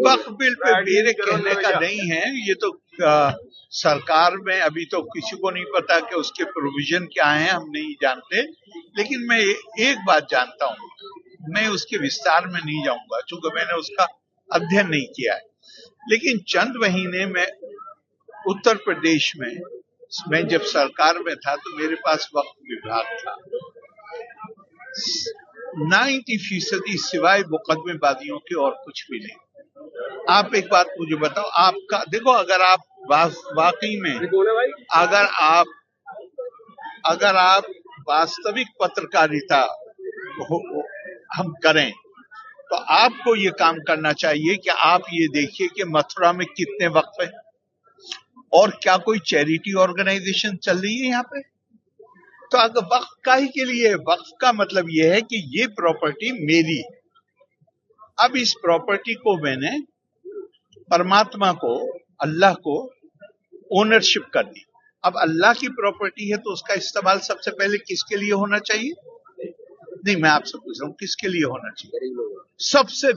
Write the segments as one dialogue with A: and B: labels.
A: वक्फ bill pay मेरे कहने का नहीं है, ये तो सरकार में अभी तो किसी को नहीं पता कि उसके प्रोविजन क्या हैं, हम नहीं जानते। लेकिन मैं एक बात जानता हूँ, मैं उसके विस्तार में नहीं जाऊंगा क्योंकि मैंने उसका अध्ययन नहीं किया है। लेकिन चंद महीने में उत्तर प्रदेश में मैं जब सरकार में था तो मेरे पास वक्फ विभाग था। 90% सिवाय मुकदमेबाजियों के और कुछ भी नहीं। आप एक बात मुझे बताओ, आपका देखो, अगर आप वाकई में अगर आप वास्तविक पत्रकारिता हम करें तो आपको ये काम करना चाहिए कि आप ये देखिए कि मथुरा में कितने वक्फ हैं और क्या कोई चैरिटी ऑर्गेनाइजेशन चल रही है यहाँ पे। तो अगर वक्फ का ही के लिए, वक्फ का मतलब ये है कि ये प्रॉपर्टी मेरी है। अब इस प्रॉपर्टी को मैंने परमात्मा को, अल्लाह को ओनरशिप कर दी। अब अल्लाह की प्रॉपर्टी है तो उसका इस्तेमाल सबसे पहले किसके लिए होना चाहिए? नहीं, मैं आपसे पूछ रहा हूँ किसके लिए होना चाहिए? सबसे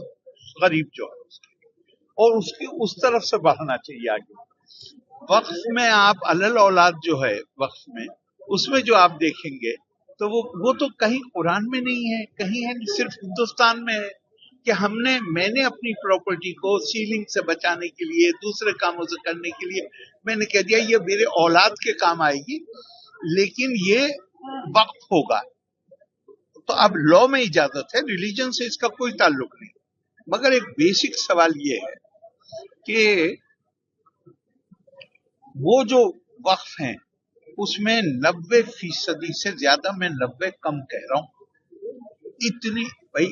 A: गरीब जो है उसके, और उसकी उस तरफ से बढ़ना चाहिए आगे। वक्फ में आप अलल औलाद जो है वक्फ में, उसमें जो आप देखेंगे तो वो तो कहीं कुरान में नहीं है, कहीं है, सिर्फ हिंदुस्तान में है कि मैंने अपनी प्रॉपर्टी को सीलिंग से बचाने के लिए, दूसरे कामों से करने के लिए मैंने कह दिया ये मेरे औलाद के काम आएगी, लेकिन ये वक्फ होगा। तो अब लॉ में इजाजत है, रिलीजन से इसका कोई ताल्लुक नहीं। मगर एक बेसिक सवाल ये है कि वो जो वक्फ हैं उसमें 90% से ज्यादा, मैं 90 कम कह रहा हूं, इतनी भाई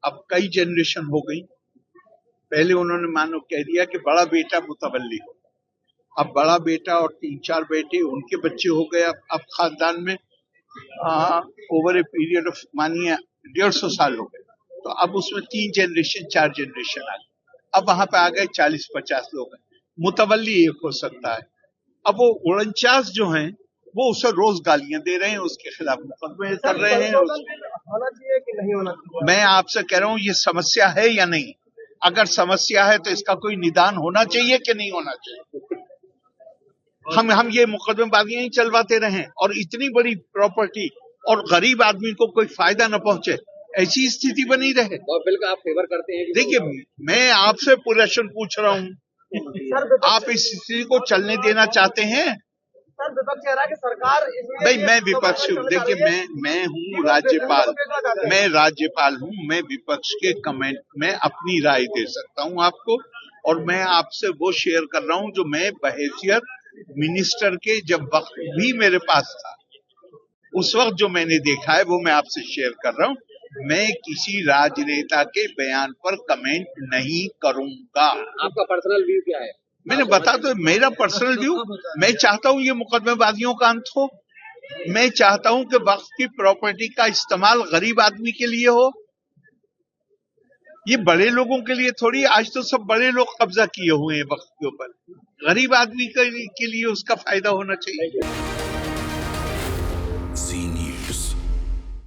A: अब कई जनरेशन हो गई। पहले उन्होंने मानो कह दिया कि बड़ा बेटा मुतवल्ली हो, अब बड़ा बेटा और 3-4 बेटे, उनके बच्चे हो गए। अब खानदान में ओवर ए पीरियड ऑफ मानिए 150 साल हो गए, तो अब उसमें 3 जनरेशन 4 जनरेशन आ गए। अब वहां पे आ गए 40-50 लोग हैं, मुतवल्ली एक हो सकता है। अब वो 49 जो हैं वो उसे रोज गालियां दे रहे हैं, उसके खिलाफ मुकदमे कर रहे हैं।
B: होना चाहिए कि नहीं होना चाहिए?
A: मैं आपसे कह रहा हूं ये समस्या है या नहीं? अगर समस्या है तो इसका कोई निदान होना चाहिए कि नहीं होना चाहिए? हम ये मुकदमेबाजियां ही चलवाते रहें और इतनी बड़ी प्रॉपर्टी और गरीब आदमी को कोई फायदा न पहुंचे, ऐसी स्थिति बनी रहे।
B: और बिल का आप फेवर करते हैं?
A: देखिए, मैं आपसे प्रश्न पूछ रहा हूं, आप इस स्थिति को चलने देना चाहते हैं?
B: सर, विपक्ष कह रहा है कि सरकार
A: भाई मैं विपक्ष हूँ, देखिए मैं हूँ राज्यपाल, मैं राज्यपाल हूँ, मैं विपक्ष के कमेंट में अपनी राय दे सकता हूँ आपको, और मैं आपसे वो शेयर कर रहा हूँ जो मैं बहैसियत मिनिस्टर के, जब वक्त भी मेरे पास था उस वक्त जो मैंने देखा है वो मैं आपसे शेयर कर रहा हूँ। मैं किसी राजनेता के बयान पर कमेंट नहीं करूंगा।
B: आपका पर्सनल व्यू क्या है?
A: मैंने बता तो, मेरा पर्सनल व्यू, मैं चाहता हूं ये मुकदमेबाजियों का अंत हो। मैं चाहता हूं कि वक्फ की प्रॉपर्टी का इस्तेमाल गरीब आदमी के लिए हो, ये बड़े लोगों के लिए थोड़ी। आज तो सब बड़े लोग कब्जा किए हुए हैं वक्फ के ऊपर, गरीब आदमी के लिए उसका फायदा होना चाहिए।